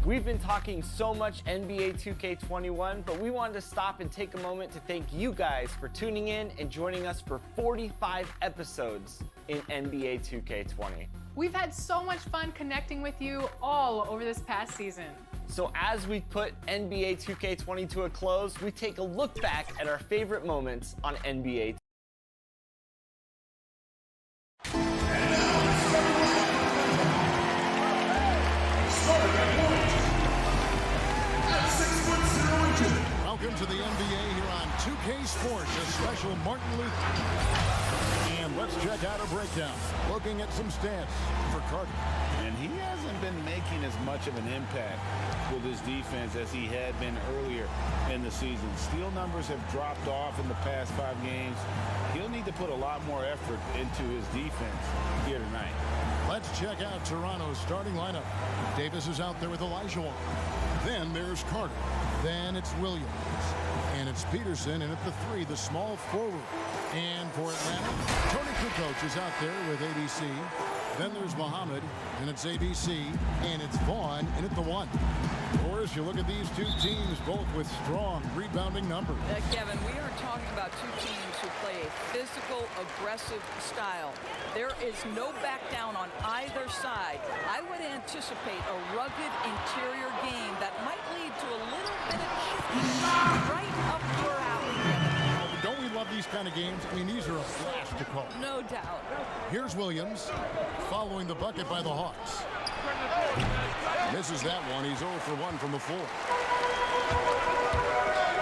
We've been talking so much NBA 2K21, but we wanted to stop and take a moment to thank you guys for tuning in and joining us for 45 episodes in NBA 2K20. We've had so much fun connecting with you all over this past season. So as we put NBA 2K20 to a close, we take a look back at our favorite moments on NBA. Welcome to the NBA here on 2K Sports, a special Martin Luther. And let's check out a breakdown, looking at some stats for Carter. And he hasn't been making as much of an impact with his defense as he had been earlier in the season. Steal numbers have dropped off in the past 5 games. He'll need to put a lot more effort into his defense here tonight. Let's check out Toronto's starting lineup. Davis is out there with Olajuwon. Then there's Carter. Then it's Williams. And it's Peterson, and at the 3, the small forward. And for Atlanta, Toni Kukoc is out there with ABC. Then there's Muhammad, and it's ABC, and it's Vaughn, and at the 1. Of course, you look at these two teams, both with strong rebounding numbers. Kevin, we are talking about two teams who play a physical, aggressive style. There is no back down on either side. I would anticipate a rugged interior game that might lead to a little bit of right up your alley, Kevin. Don't we love these kind of games? I mean, these are a blast to call. No doubt. Here's Williams following the bucket by the Hawks. Misses that one. He's 0 for 1 from the floor.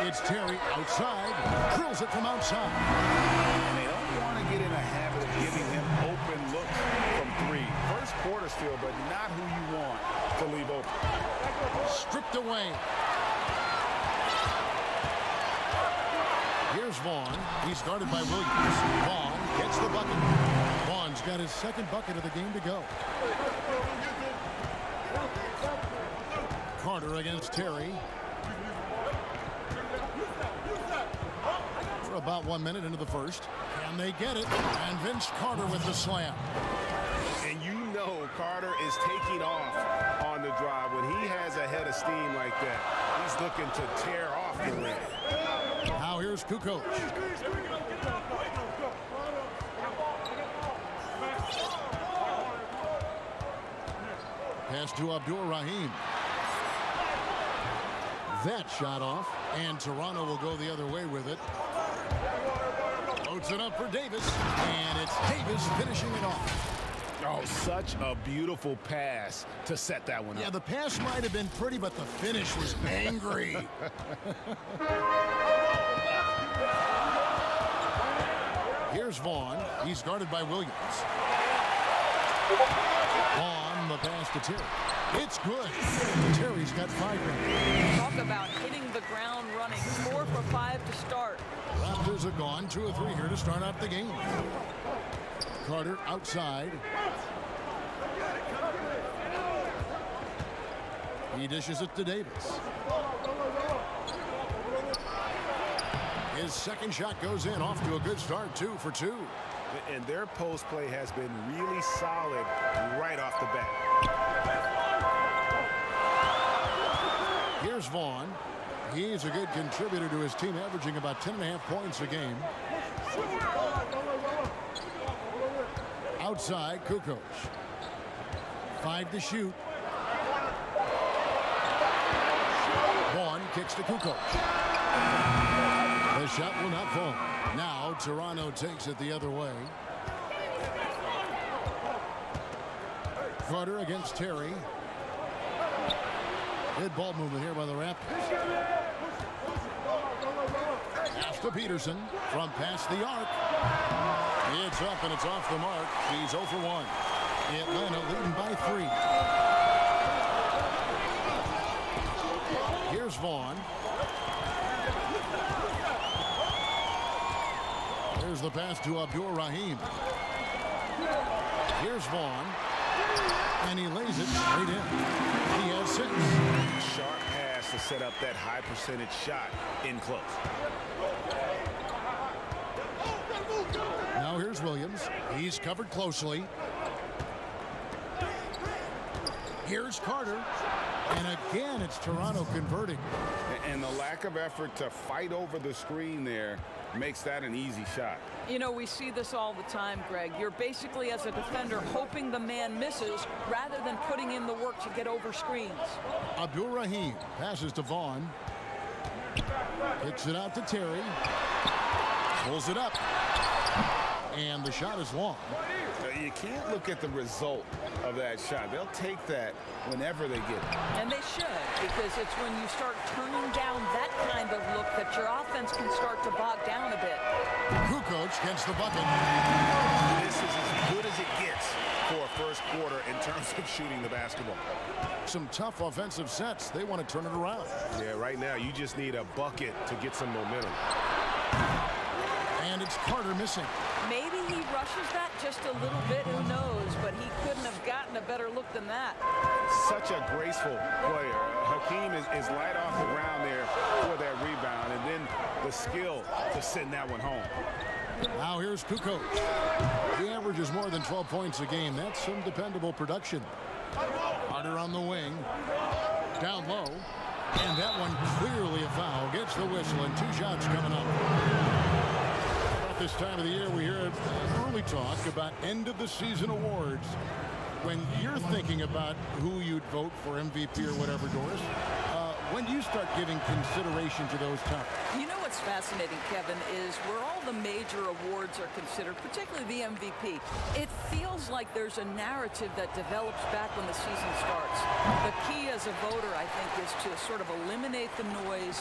It's Terry outside. Drills it from outside. And they don't want to get in a habit of giving him open looks from 3. First quarter still, but not who you want to leave open. Stripped away. Here's Vaughn. He's guarded by Williams. Vaughn gets the bucket. Vaughn's got his second bucket of the game to go. Carter against Terry. We're about 1 minute into the first. And they get it. And Vince Carter with the slam. And you know Carter is taking off on the drive. When he has a head of steam like that, he's looking to tear off the rim. Now here's Kukoc. Pass to Abdur-Rahim. That shot off, and Toronto will go the other way with it. Loads it up for Davis, and it's Davis finishing it off. Oh, such a beautiful pass to set that one up. Yeah, the pass might have been pretty, but the finish was angry. Here's Vaughn. He's guarded by Williams. On the pass to Terry. It's good. Terry's got 5 rings. Talk about hitting the ground running. 4 for 5 to start. Raptors are gone. 2 or 3 here to start out the game. Carter outside. He dishes it to Davis. His second shot goes in, off to a good start, 2 for 2. And their post play has been really solid right off the bat. Here's Vaughn. He's a good contributor to his team, averaging about 10.5 points a game. Outside, Kukoc. 5 to shoot. Vaughn kicks to Kukoc. The shot will not fall. Now Toronto takes it the other way. Carter against Terry. Good ball movement here by the Raptors. Pass to Peterson from past the arc. It's up and it's off the mark. He's 0 for 1. Atlanta leading by 3. Here's Vaughn. There's the pass to Abdur-Rahim. Here's Vaughn. And he lays it straight in. He has 6. Sharp pass to set up that high percentage shot in close. Now here's Williams. He's covered closely. Here's Carter. And again, it's Toronto converting. And the lack of effort to fight over the screen there makes that an easy shot. You know, we see this all the time, Greg. You're basically, as a defender, hoping the man misses rather than putting in the work to get over screens. Abdul-Rahim passes to Vaughn. Kicks it out to Terry. Pulls it up. And the shot is long. You can't look at the result of that shot. They'll take that whenever they get it. And they should, because it's when you start turning down that kind of look that your offense can start to bog down a bit. Kukoc gets the bucket. This is as good as it gets for a first quarter in terms of shooting the basketball. Some tough offensive sets. They want to turn it around. Yeah, right now you just need a bucket to get some momentum. And it's Carter missing. Maybe he rushes that just a little bit, who knows, but he couldn't have gotten a better look than that. Such a graceful player. Hakeem is light off the ground there for that rebound, and then the skill to send that one home. Now here's Kukoc. He averages more than 12 points a game. That's some dependable production. Carter on the wing. Down low. And that one clearly a foul. Gets the whistle, and 2 shots coming up. About this time of the year, we hear early talk about end-of-the-season awards. When you're thinking about who you'd vote for MVP or whatever, Doris, when do you start giving consideration to those topics? You know what's fascinating, Kevin, is where all the major awards are considered, particularly the MVP, it feels like there's a narrative that develops back when the season starts. The key as a voter, I think, is to sort of eliminate the noise,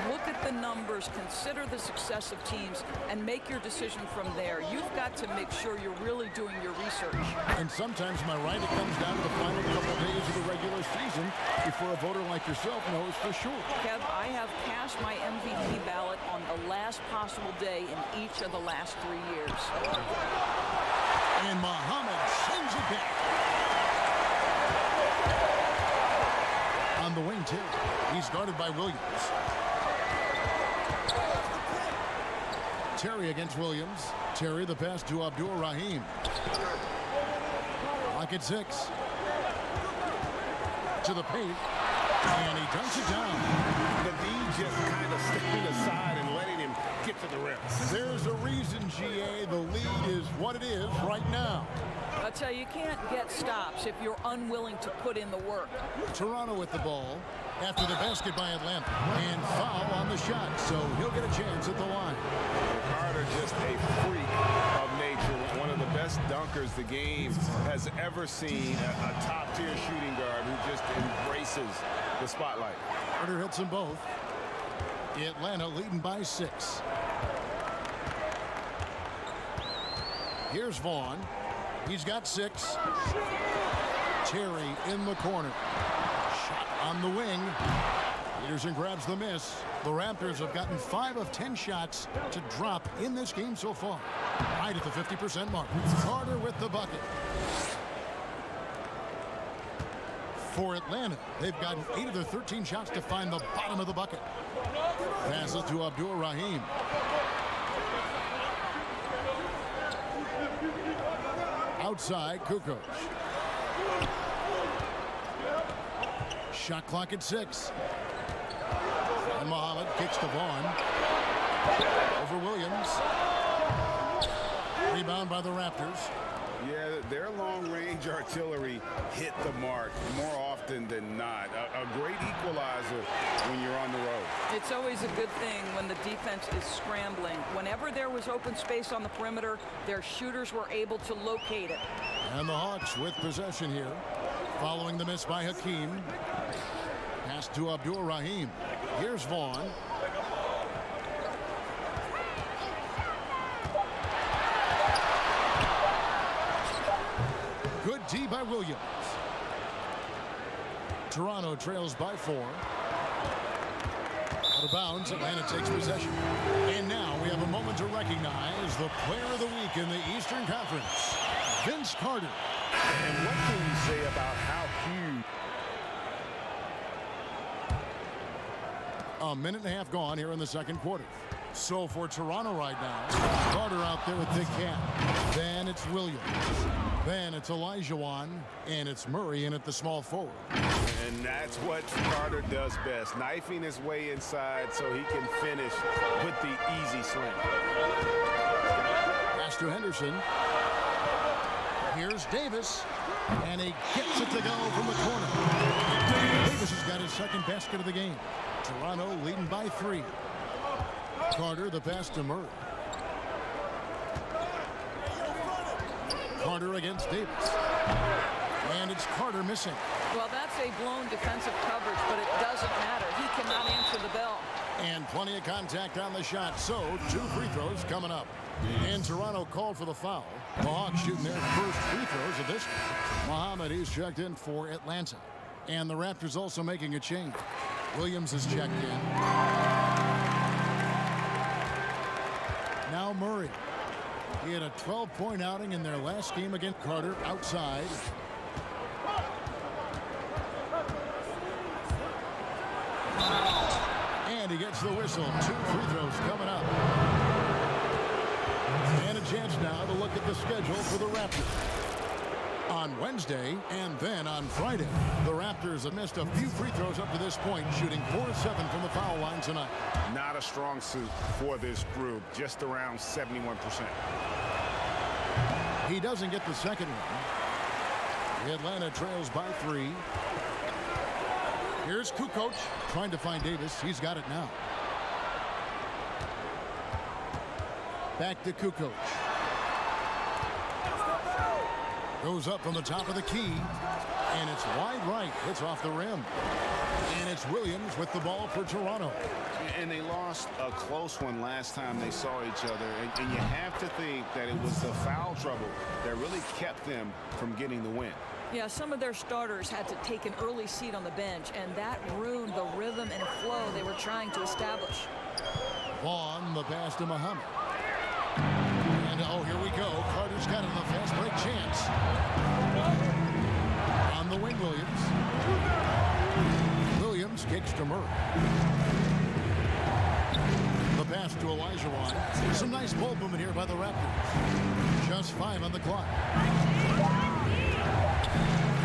look at the numbers, consider the success of teams, and make your decision from there. You've got to make sure you're really doing your research. And sometimes, am I right, it comes down to the final couple days of the regular season before a voter like yourself knows for sure. Kev, I have cast my MVP ballot on the last possible day in each of the last 3 years. And Muhammad sends it back. On the wing, too. He's guarded by Williams. Terry against Williams. Terry, the pass to Abdul-Rahim. Lock at 6. To the paint. And he dunks it down. The lead just kind of stepping aside and letting him get to the rim. There's a reason, GA, the lead is what it is right now. I'll tell you, you can't get stops if you're unwilling to put in the work. Toronto with the ball after the basket by Atlanta. And foul on the shot, so he'll get a chance at the line. Carter just a freak of nature. One of the best dunkers the game has ever seen. A top-tier shooting guard who just embraces the spotlight. Carter hits them both. Atlanta leading by 6. Here's Vaughn. He's got 6. Terry in the corner. Shot on the wing. Peterson grabs the miss. The Raptors have gotten 5 of 10 shots to drop in this game so far. Right at the 50% mark. Carter with the bucket. For Atlanta, they've gotten 8 of their 13 shots to find the bottom of the bucket. Passes to Abdul-Rahim. Outside, Kukoc. Shot clock at 6. And Muhammad kicks to Vaughn. Over Williams. Rebound by the Raptors. Yeah, their long-range artillery hit the mark more often than not. A great equalizer when you're on the road. It's always a good thing when the defense is scrambling. Whenever there was open space on the perimeter, their shooters were able to locate it. And the Hawks with possession here. Following the miss by Hakeem. Pass to Abdul-Rahim. Here's Vaughn. Good D by Williams. Toronto trails by 4. Out of bounds, Atlanta takes possession. And now we have a moment to recognize the player of the week in the Eastern Conference, Vince Carter. And what can you say about how huge? A minute and a half gone here in the second quarter. So for Toronto right now, Carter out there with Big Cat. Then it's Williams. Then it's Olajuwon. And it's Murray in at the small forward. And that's what Carter does best, knifing his way inside so he can finish with the easy slam. Pass to Henderson. Here's Davis, and he gets it to go from the corner. Davis has got his second basket of the game. Toronto leading by 3. Carter, the pass to Murray. Carter against Davis. And it's Carter missing. Well, that's a blown defensive coverage, but it doesn't matter. He cannot answer the bell. And plenty of contact on the shot. So 2 free throws coming up. And Toronto called for the foul. The Hawks shooting their first free throws of this. Muhammad, he's checked in for Atlanta. And the Raptors also making a change. Williams is checked in. Now Murray. He had a 12-point outing in their last game against Carter outside. And he gets the whistle. 2 free throws coming up. And a chance now to look at the schedule for the Raptors. On Wednesday and then on Friday, the Raptors have missed a few free throws up to this point, shooting 4-7 from the foul line tonight. Not a strong suit for this group, just around 71%. He doesn't get the second one. Atlanta trails by 3. Here's Kukoc trying to find Davis. He's got it now. Back to Kukoc. Goes up from the top of the key. And it's wide right. It's off the rim. And it's Williams with the ball for Toronto. And they lost a close one last time they saw each other. And you have to think that it was the foul trouble that really kept them from getting the win. Yeah, some of their starters had to take an early seat on the bench, and that ruined the rhythm and flow they were trying to establish. Vaughn, the pass to Muhammad. And oh, here we go. Carter's got it in the fast break chance. On the wing, Williams. Williams kicks to Murray. The pass to Olajuwon. Some nice ball movement here by the Raptors. Just 5 on the clock.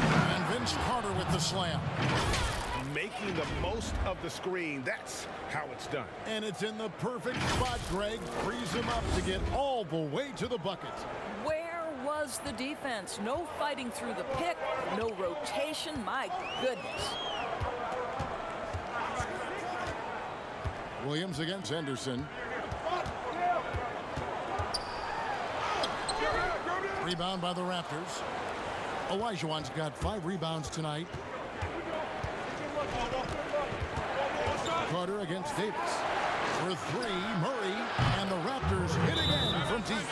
And Vince Carter with the slam. Making the most of the screen. That's how it's done. And it's in the perfect spot. Greg frees him up to get all the way to the bucket. Where was the defense? No fighting through the pick, no rotation. My goodness. Williams against Henderson. Rebound by the Raptors. Olajuwon's got 5 rebounds tonight. Carter against Davis. For 3, Murray, and the Raptors hit again from deep.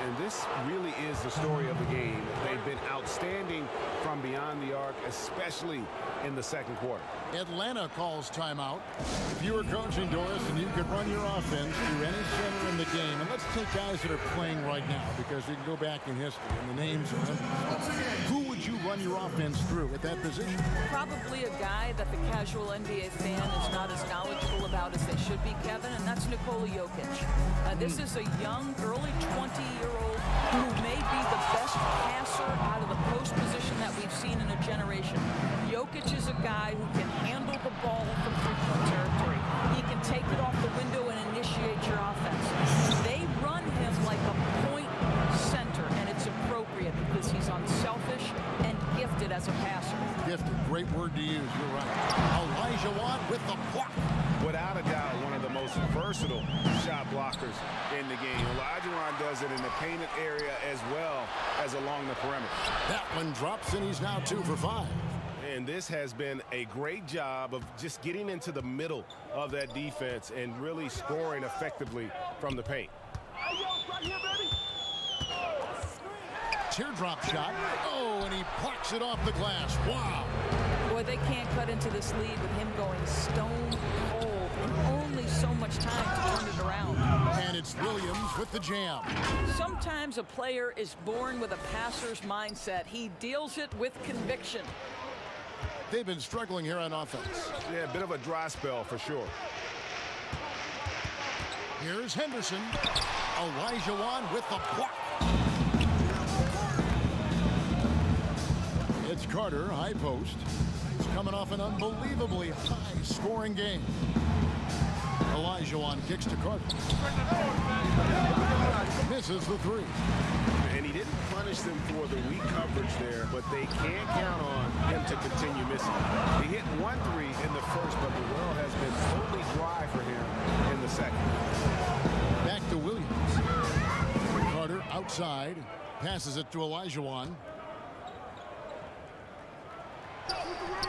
And this really is the story of the game. They've been outstanding from beyond the arc, especially in the second quarter. Atlanta calls timeout. If you were coaching, Doris, and you could run your offense through any center in the game, and let's take guys that are playing right now because we can go back in history and the names of them. Who would you run your offense through at that position? Probably a guy that the casual NBA fan is not as knowledgeable about as they should be, Kevin, and that's Nikola Jokic. This is a young, early 20-year-old who may be the best passer out of the post position that we've seen in a generation. Jokic is a guy who can handle the ball from three-point territory. He can take it off the window and initiate your offense. They run him like a point center, and it's appropriate because he's unselfish and gifted as a passer. Gifted, great word to use, you're right. Olajuwon with the block. Without a doubt, one of the most versatile shot blockers in the game. Olajuwon does it in the painted area as well as along the perimeter. That one drops, and he's now 2 for 5. And this has been a great job of just getting into the middle of that defense and really scoring effectively from the paint. Teardrop shot. Oh, and he plucks it off the glass. Wow. Boy, they can't cut into this lead with him going stone cold and only so much time to turn it around. And it's Williams with the jam. Sometimes a player is born with a passer's mindset. He deals it with conviction. They've been struggling here on offense. Yeah, a bit of a dry spell for sure. Here's Henderson. Olajuwon with the block. It's Carter, high post. coming off an unbelievably high-scoring game. Olajuwon kicks to Carter. Misses the three. And he didn't punish them for the weak coverage there, but they can't count on him to continue missing. He hit 1 3 in the first, but the well has been totally dry for him in the second. Back to Williams. Carter outside. Passes it to Olajuwon.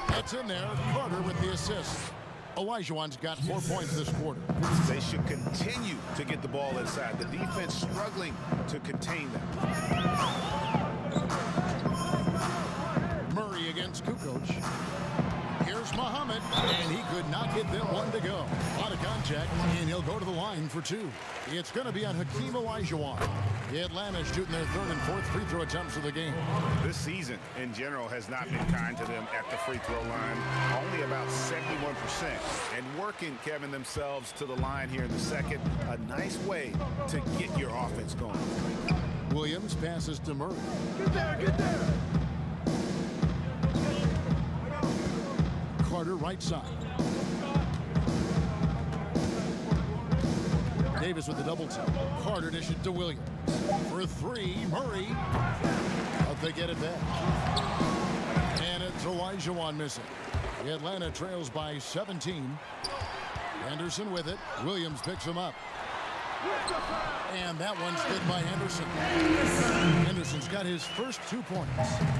That's in there. Carter with the assist. Olajuwon's got 4 points this quarter. They should continue to get the ball inside. The defense struggling to contain them. Murray against Kukoc. Here's Muhammad, and he could not get them one to go. A lot of contact, and he'll go to the line for 2. It's going to be on Hakeem Olajuwon. Atlanta shooting their 3rd and 4th free throw attempts of the game. This season, in general, has not been kind to them at the free throw line. Only about 71%. And working, Kevin, themselves to the line here in the second. A nice way to get your offense going. Williams passes to Murray. Get there, get there. Carter right side. Davis with the double team. Carter dishes to Williams. For 3, Murray. But they get it back. And it's Olajuwon missing. Atlanta trails by 17. Henderson with it. Williams picks him up. And that one's good by Henderson. Henderson's got his first 2 points.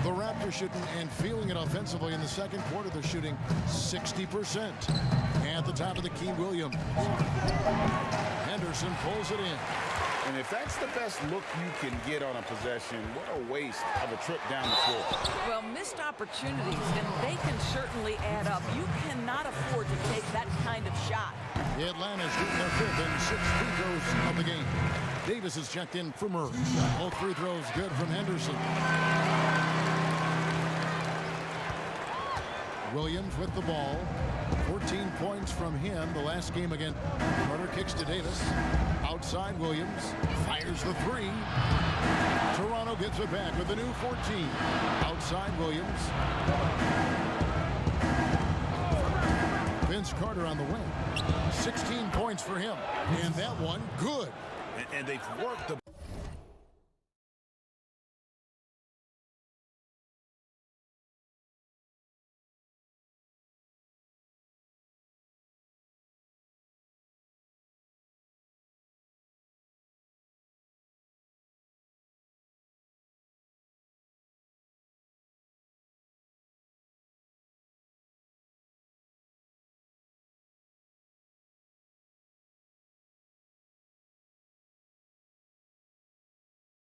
The Raptors shooting and feeling it offensively in the second quarter. They're shooting 60%. At the top of the key, Williams. Henderson pulls it in. And if that's the best look you can get on a possession, what a waste of a trip down the floor. Well, missed opportunities, and they can certainly add up. You cannot afford to take that kind of shot. Atlanta shooting their 5th and 6th free throws of the game. Davis is checked in for Murray. Both free throws good from Henderson. Williams with the ball. 14 points from him the last game again. Carter kicks to Davis. Outside Williams. Fires the 3. Toronto gets it back with a new 14. Outside Williams. Vince Carter on the wing. 16 points for him. And that one, good. And they've worked the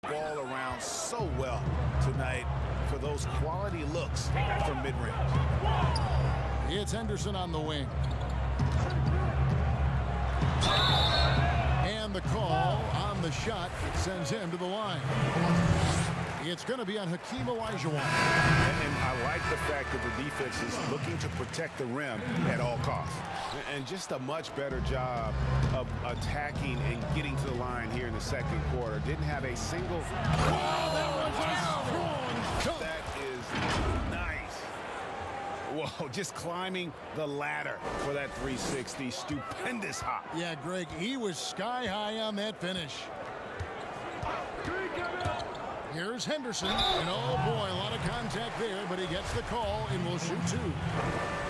ball around so well tonight for those quality looks from mid-range. It's Henderson on the wing. And the call on the shot that sends him to the line. It's going to be on Hakeem Olajuwon. And I like the fact that the defense is looking to protect the rim at all costs. And just a much better job of attacking and getting to the line here in the second quarter. Didn't have a single... Oh, that was a strong shot. That is nice. Whoa, just climbing the ladder for that 360. Stupendous hop. Yeah, Greg, he was sky high on that finish. Here's Henderson, and oh boy, a lot of contact there, but he gets the call and will shoot 2.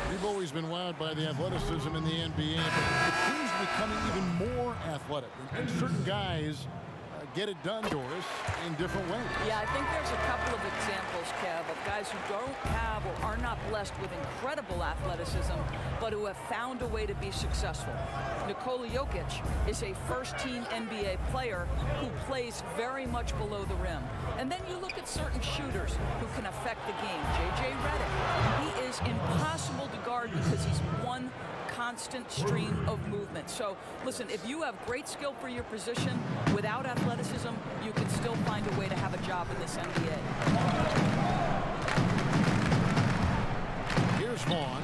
We've always been wowed by the athleticism in the NBA, but it seems becoming even more athletic. And certain guys get it done, Doris, in different ways. Yeah, I think there's a couple of examples, Kev, of guys who don't have or are not blessed with incredible athleticism, but who have found a way to be successful. Nikola Jokic is a first-team NBA player who plays very much below the rim. And then you look at certain shooters who can affect the game. J.J. Redick, he is impossible to guard because he's one constant stream of movement. So, listen, if you have great skill for your position without athleticism, you can still find a way to have a job in this NBA. Here's Vaughn.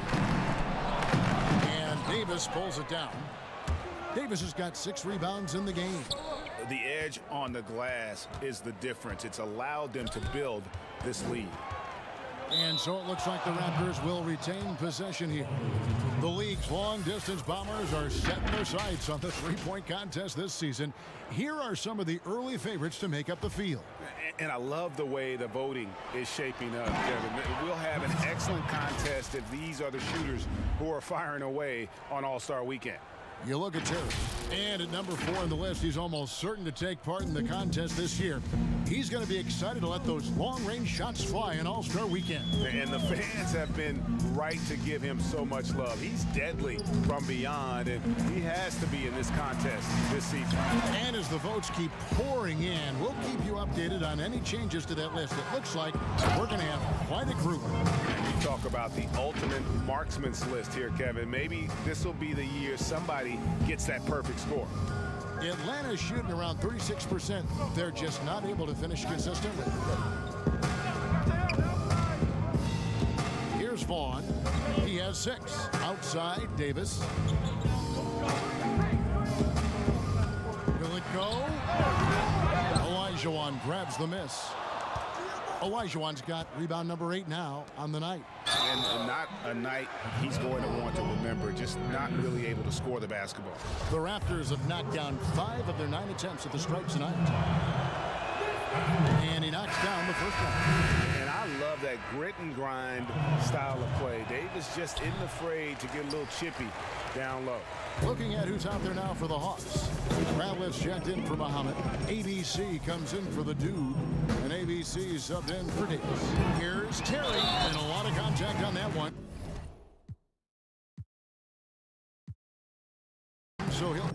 And Davis pulls it down. Davis has got 6 rebounds in the game. The edge on the glass is the difference. It's allowed them to build this lead. And so it looks like the Raptors will retain possession here. The league's long-distance Bombers are setting their sights on the three-point contest this season. Here are some of the early favorites to make up the field. And I love the way the voting is shaping up, Kevin. We'll have an excellent contest if these are the shooters who are firing away on All-Star Weekend. You look at Terry, and at number 4 on the list, he's almost certain to take part in the contest this year. He's going to be excited to let those long-range shots fly in All-Star Weekend. And the fans have been right to give him so much love. He's deadly from beyond, and he has to be in this contest this season. And as the votes keep pouring in, we'll keep you updated on any changes to that list. It looks like we're going to have quite a group. You talk about the ultimate marksman's list here, Kevin. Maybe this will be the year somebody gets that perfect score. Atlanta's shooting around 36%. They're just not able to finish consistently. Here's Vaughn. He has 6. Outside, Davis. Will it go? Olajuwon grabs the miss. Olajuwon's got rebound number 8 now on the night. And not a night he's going to want to remember, just not really able to score the basketball. The Raptors have knocked down 5 of their 9 attempts at the stripes tonight. And he knocks down the first one. And I love that grit and grind style of play. Davis just isn't afraid to get a little chippy down low. Looking at who's out there now for the Hawks. Radliff's checked in for Muhammad. ABC comes in for the Dude. And ABC subbed in for Davis. Here's Terry. And a lot of contact on that one. So he'll...